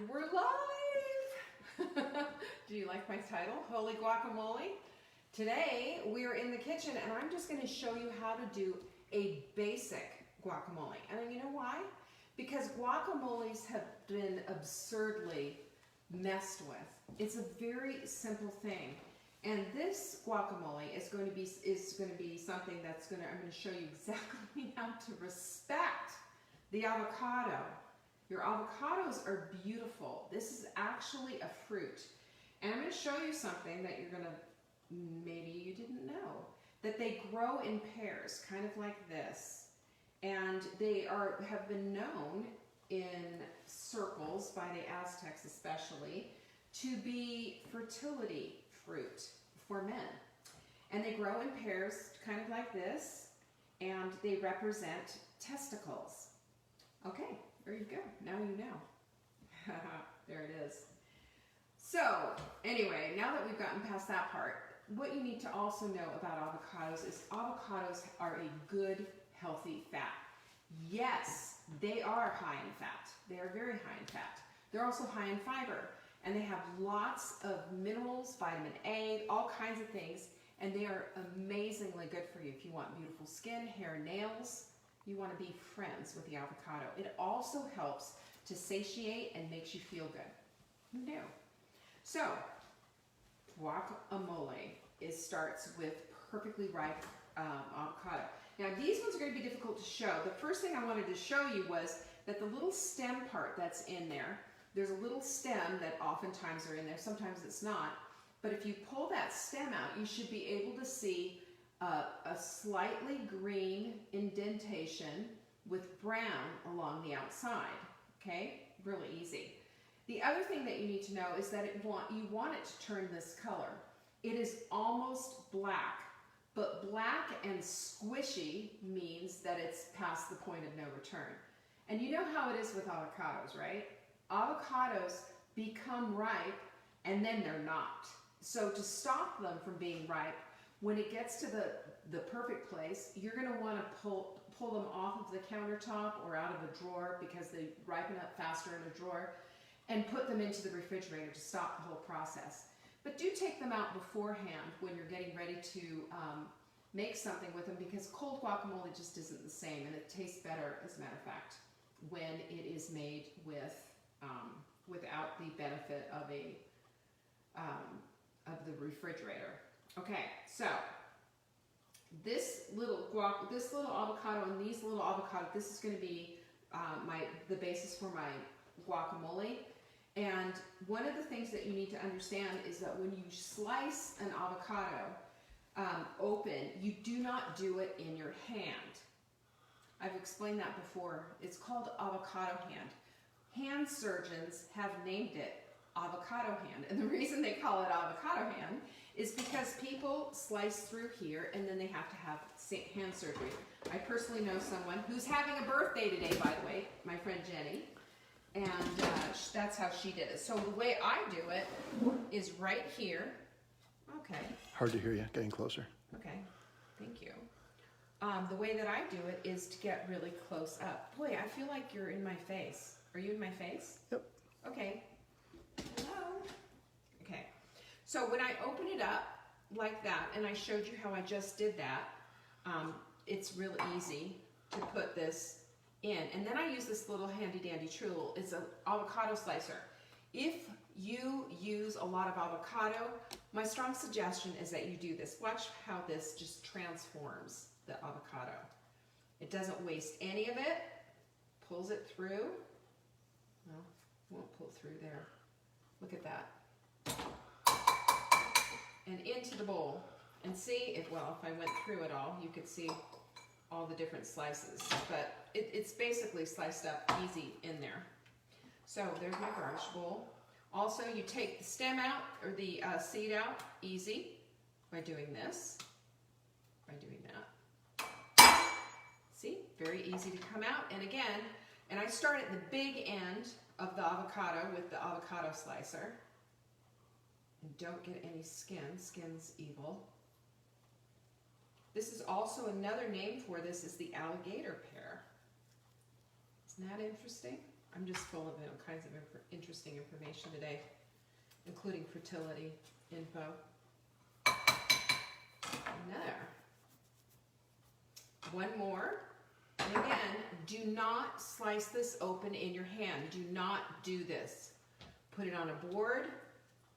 And we're live! Do you like my title? Holy Guacamole? Today we are in the kitchen and I'm just going to show you how to do a basic guacamole. And you know why? Because guacamoles have been absurdly messed with. It's a very simple thing. And this guacamole is going to be something that's I'm going to show you exactly how to respect the avocado. Your avocados are beautiful. This is actually a fruit. And I'm going to show you something that you're going to, maybe you didn't know, that they grow in pairs, kind of like this. And they have been known in circles, by the Aztecs especially, to be fertility fruit for men. And they grow in pairs, kind of like this, and they represent testicles. Okay, there you go. Now you know. There it is. So, anyway, now that we've gotten past that part, what you need to also know about avocados is avocados are a good, healthy fat. Yes, they are high in fat. They are very high in fat. They're also high in fiber, and they have lots of minerals, vitamin A, all kinds of things, and they are amazingly good for you if you want beautiful skin, hair, nails. You want to be friends with the avocado. It also helps to satiate and makes you feel good. Who knew? So, guacamole starts with perfectly ripe avocado. Now these ones are going to be difficult to show. The first thing I wanted to show you was that the little stem part that's in there, there's a little stem that oftentimes are in there, sometimes it's not, but if you pull that stem out, you should be able to see a slightly green indentation with brown along the outside, okay? Really easy. The other thing that you need to know is that you want it to turn this color. It is almost black, but black and squishy means that it's past the point of no return. And you know how it is with avocados, right? Avocados become ripe and then they're not. So to stop them from being ripe, when it gets to the perfect place, you're going to want to pull them off of the countertop or out of a drawer because they ripen up faster in a drawer, and put them into the refrigerator to stop the whole process. But do take them out beforehand when you're getting ready to make something with them, because cold guacamole just isn't the same, and it tastes better, as a matter of fact, when it is made with without the benefit of the refrigerator. Okay, so this little avocado and these little avocados, this is going to be the basis for my guacamole. And one of the things that you need to understand is that when you slice an avocado open, you do not do it in your hand. I've explained that before. It's called avocado hand. Hand surgeons have named it avocado hand. And the reason they call it avocado hand is because people slice through here and then they have to have hand surgery. I personally know someone who's having a birthday today, by the way, my friend Jenny. And that's how she did it. So the way I do it is right here. Okay. Hard to hear you, getting closer. Okay, thank you. The way that I do it is to get really close up. Boy, I feel like you're in my face. Are you in my face? Yep. Okay. Hello. Okay. So when I open it up like that, and I showed you how I just did that, it's real easy to put this in. And then I use this little handy dandy tool. It's an avocado slicer. If you use a lot of avocado, my strong suggestion is that you do this. Watch how this just transforms the avocado. It doesn't waste any of it. Pulls it through. No, won't pull through there. Look at that. And into the bowl. And see, if I went through it all, you could see all the different slices, but it's basically sliced up easy in there. So there's my garnish bowl. Also, you take the stem out, or the seed out, easy, by doing this, by doing that. See, very easy to come out. And again, and I start at the big end of the avocado with the avocado slicer. And don't get any skin, skin's evil. This is also another name for this is the alligator pear. Isn't that interesting? I'm just full of all kinds of interesting information today, including fertility info. And there. One more. And again, do not slice this open in your hand. Do not do this. Put it on a board,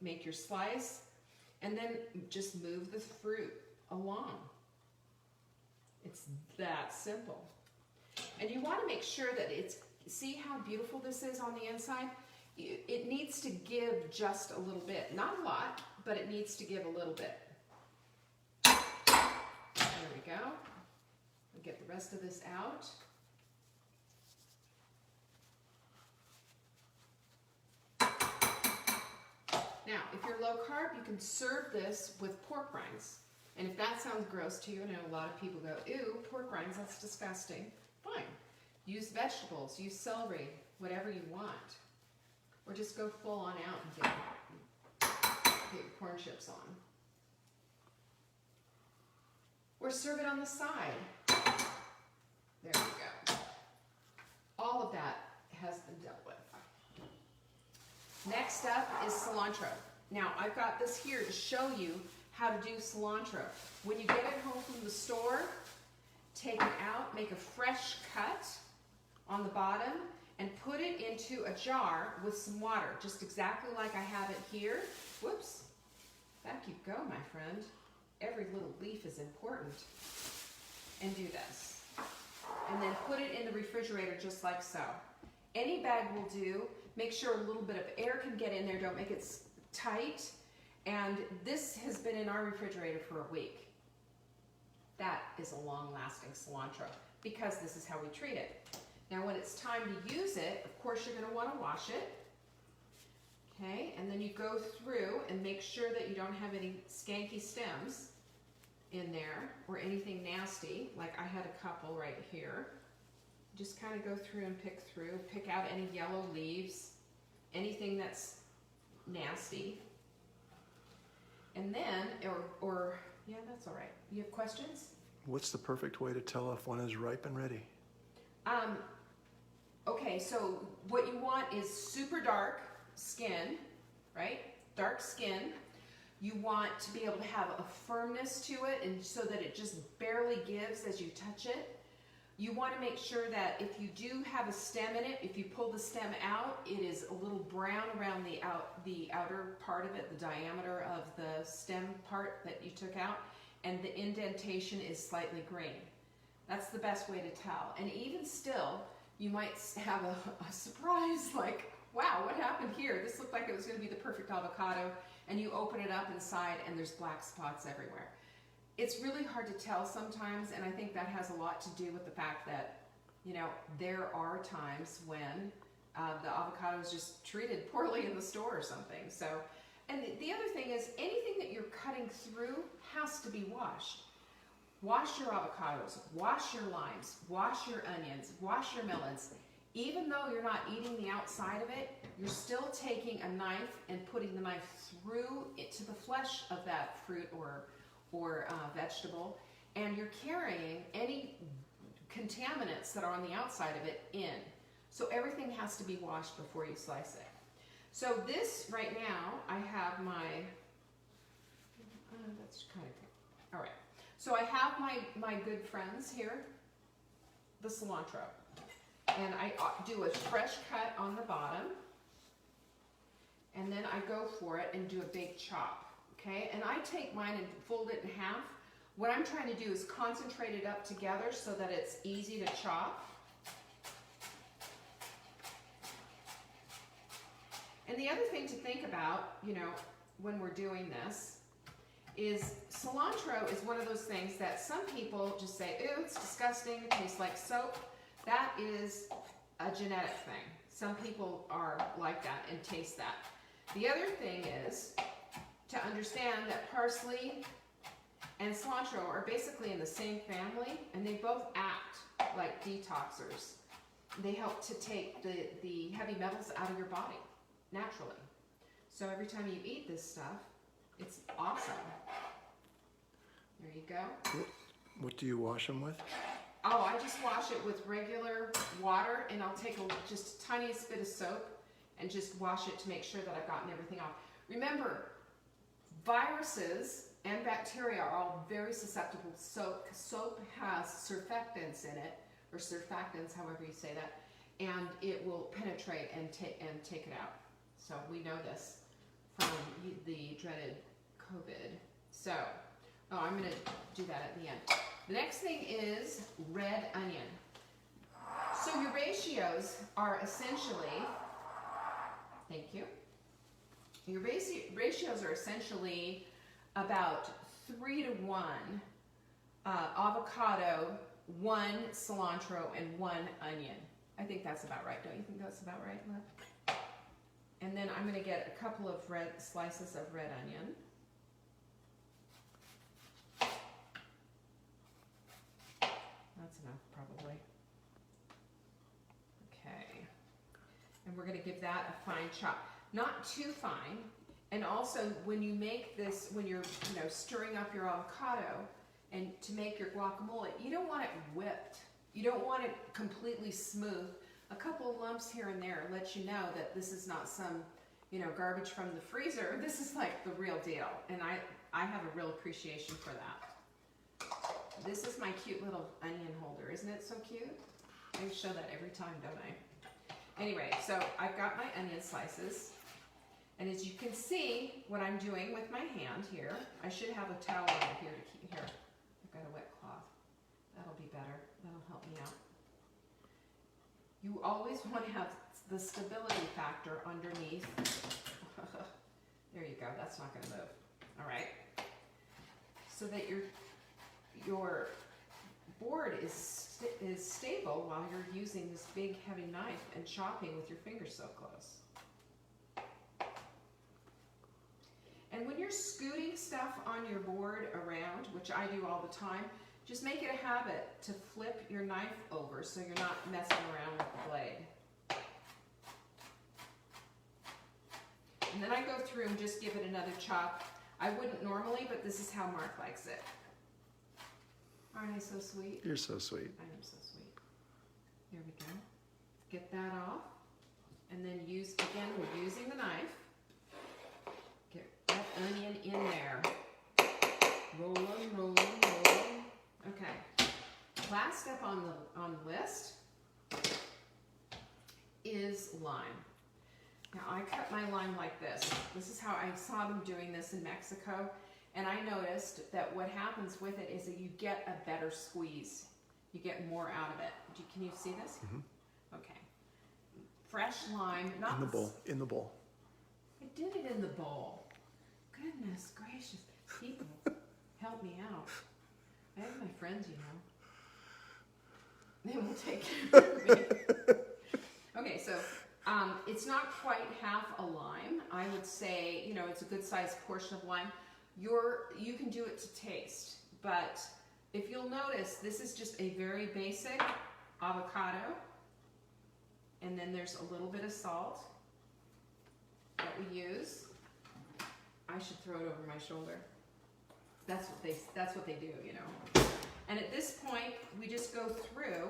make your slice, and then just move the fruit along. It's that simple. And you want to make sure that it's, see how beautiful this is on the inside? It needs to give just a little bit. Not a lot, but it needs to give a little bit. There we go. We'll get the rest of this out. Now, if you're low carb, you can serve this with pork rinds. And if that sounds gross to you, I know a lot of people go, ew, pork rinds, that's disgusting. Fine. Use vegetables, use celery, whatever you want. Or just go full on out and get your corn chips on. Or serve it on the side. There you go. All of that has been dealt with. Next up is cilantro. Now, I've got this here to show you how to do cilantro. When you get it home from the store, take it out, make a fresh cut on the bottom, and put it into a jar with some water, just exactly like I have it here. Whoops. Back you go, my friend. Every little leaf is important. And do this. And then put it in the refrigerator just like so. Any bag will do. Make sure a little bit of air can get in there. Don't make it tight. And this has been in our refrigerator for a week. That is a long-lasting cilantro because this is how we treat it. Now when it's time to use it, of course you're going to want to wash it. Okay, and then you go through and make sure that you don't have any skanky stems in there or anything nasty. Like I had a couple right here. Just kind of go through and pick out any yellow leaves, anything that's nasty. And then, yeah, that's all right. You have questions? What's the perfect way to tell if one is ripe and ready? Okay, so what you want is super dark skin, right? Dark skin. You want to be able to have a firmness to it and so that it just barely gives as you touch it. You want to make sure that if you do have a stem in it, if you pull the stem out, it is a little brown around the outer part of it, the diameter of the stem part that you took out, and the indentation is slightly green. That's the best way to tell. And even still, you might have a surprise like, wow, what happened here? This looked like it was going to be the perfect avocado, and you open it up inside and there's black spots everywhere. It's really hard to tell sometimes, and I think that has a lot to do with the fact that, you know, there are times when the avocado is just treated poorly in the store or something. So, and the other thing is anything that you're cutting through has to be washed. Wash your avocados, wash your limes, wash your onions, wash your melons. Even though you're not eating the outside of it, you're still taking a knife and putting the knife through it to the flesh of that fruit or vegetable, and you're carrying any contaminants that are on the outside of it in. So everything has to be washed before you slice it. So this right now, I have my, that's kind of, all right. So I have my good friends here, the cilantro. And I do a fresh cut on the bottom, and then I go for it and do a big chop. Okay, and I take mine and fold it in half. What I'm trying to do is concentrate it up together so that it's easy to chop. And the other thing to think about, you know, when we're doing this, is cilantro is one of those things that some people just say, ew, it's disgusting, it tastes like soap. That is a genetic thing. Some people are like that and taste that. The other thing is to understand that parsley and cilantro are basically in the same family, and they both act like detoxers. They help to take the heavy metals out of your body naturally. So every time you eat this stuff, it's awesome. There you go. What do you wash them with? Oh, I just wash it with regular water, and I'll take just a tiniest bit of soap and just wash it to make sure that I've gotten everything off. Remember, viruses and bacteria are all very susceptible to soap. Soap has surfactants in it, or surfactants, however you say that, and it will penetrate and take it out. So we know this from the dreaded COVID. So, oh, I'm going to do that at the end. The next thing is red onion. So your ratios are essentially, thank you. Your ratios are essentially about 3 to 1 avocado, 1 cilantro, and 1 onion. I think that's about right. Don't you think that's about right, Liv? And then I'm going to get a couple of slices of red onion. That's enough, probably. Okay. And we're going to give that a fine chop. Not too fine. And also, when you make this, when you're stirring up your avocado and to make your guacamole, you don't want it whipped. You don't want it completely smooth. A couple of lumps here and there let you know that this is not some, garbage from the freezer. This is like the real deal. And I have a real appreciation for that. This is my cute little onion holder. Isn't it so cute? I show that every time, don't I? Anyway, so I've got my onion slices. And as you can see, what I'm doing with my hand here, I should have a towel over here to keep, here. I've got a wet cloth. That'll be better. That'll help me out. You always want to have the stability factor underneath. There you go. That's not going to move. All right. So that your board is stable while you're using this big heavy knife and chopping with your fingers so close. And when you're scooting stuff on your board around, which I do all the time, just make it a habit to flip your knife over so you're not messing around with the blade. And then I go through and just give it another chop. I wouldn't normally, but this is how Mark likes it. Aren't I so sweet? You're so sweet. I am so sweet. There we go. Get that off. And then again, we're using the knife. Get that onion in there. Rolling, rolling, rolling. Okay. Last step on the list is lime. Now I cut my lime like this. This is how I saw them doing this in Mexico. And I noticed that what happens with it is that you get a better squeeze. You get more out of it. Can you see this? Mm-hmm. Okay. Fresh lime. Not in the bowl. In the bowl. I did it in the bowl. Goodness gracious. People, help me out. I have my friends, They will take care of me. Okay, so it's not quite half a lime. I would say, it's a good sized portion of lime. You can do it to taste, but if you'll notice, this is just a very basic avocado, and then there's a little bit of salt that we use. I should throw it over my shoulder. That's what they do, And at this point, we just go through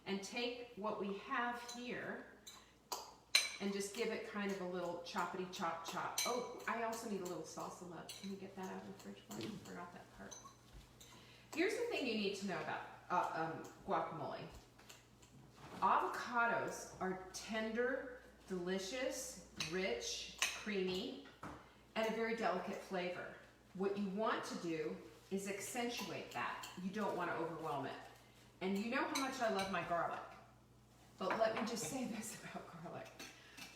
and take what we have here and just give it kind of a little choppity chop chop. Oh, I also need a little salsa left. Can you get that out of the fridge for me? I forgot that part. Here's the thing you need to know about guacamole. Avocados are tender, delicious, rich, creamy, and a very delicate flavor. What you want to do is accentuate that. You don't want to overwhelm it. And you know how much I love my garlic. But let me just say this about garlic.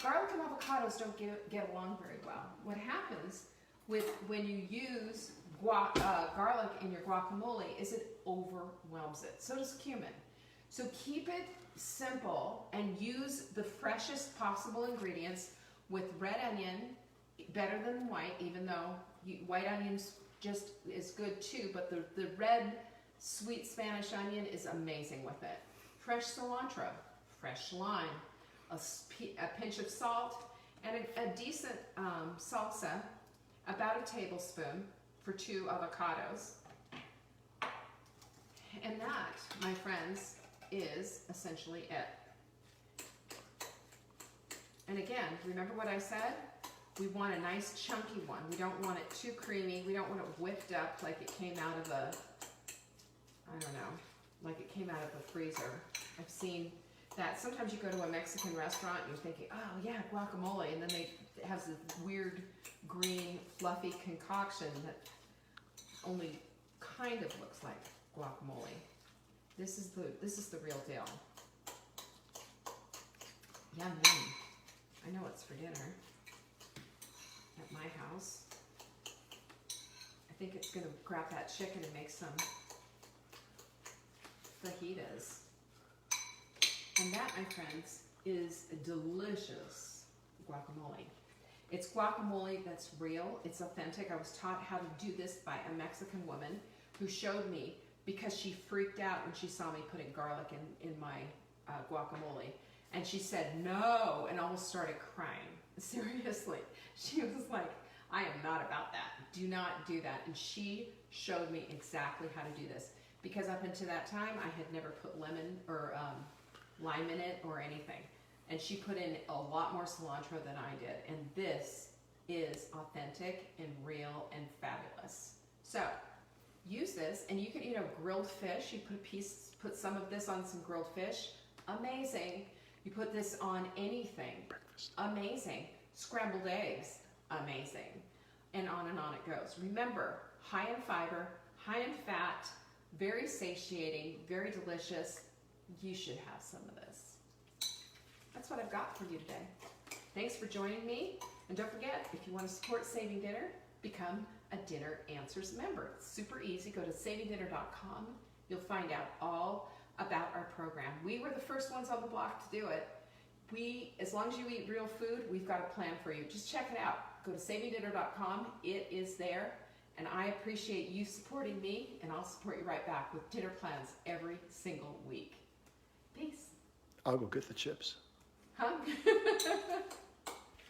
Garlic and avocados don't get along very well. What happens when you use garlic in your guacamole is it overwhelms it. So does cumin. So keep it simple and use the freshest possible ingredients with red onion, better than white, even though white onions just is good too, but the red sweet Spanish onion is amazing with it. Fresh cilantro, fresh lime, a pinch of salt, and a decent salsa, about a tablespoon for 2 avocados. And that, my friends, is essentially it. And again, remember what I said? We want a nice chunky one. We don't want it too creamy. We don't want it whipped up like it came out of a, I don't know, like it came out of a freezer. I've seen that. Sometimes you go to a Mexican restaurant and you're thinking, oh yeah, guacamole, and then it has this weird green fluffy concoction that only kind of looks like guacamole. This is the real deal. Yum yum. I know it's for dinner at my house. I think it's gonna grab that chicken and make some fajitas. And that, my friends, is a delicious guacamole. It's guacamole that's real, it's authentic. I was taught how to do this by a Mexican woman who showed me because she freaked out when she saw me putting garlic in my guacamole. And she said, no, and almost started crying. Seriously. She was like, I am not about that. Do not do that. And she showed me exactly how to do this. Because up until that time, I had never put lemon or lime in it or anything. And she put in a lot more cilantro than I did. And this is authentic and real and fabulous. So use this, and you can, grilled fish. You put some of this on some grilled fish. Amazing. You put this on anything. Breakfast. Amazing. Scrambled eggs. Amazing. And on it goes. Remember, high in fiber, high in fat, very satiating, very delicious. You should have some of this. That's what I've got for you today. Thanks for joining me. And don't forget, if you want to support Saving Dinner, become a Dinner Answers member. It's super easy. Go to savingdinner.com. You'll find out all about our program. We were the first ones on the block to do it. As long as you eat real food, we've got a plan for you. Just check it out. Go to savingdinner.com. It is there. And I appreciate you supporting me, and I'll support you right back with dinner plans every single week. Peace. I'll go get the chips. Huh?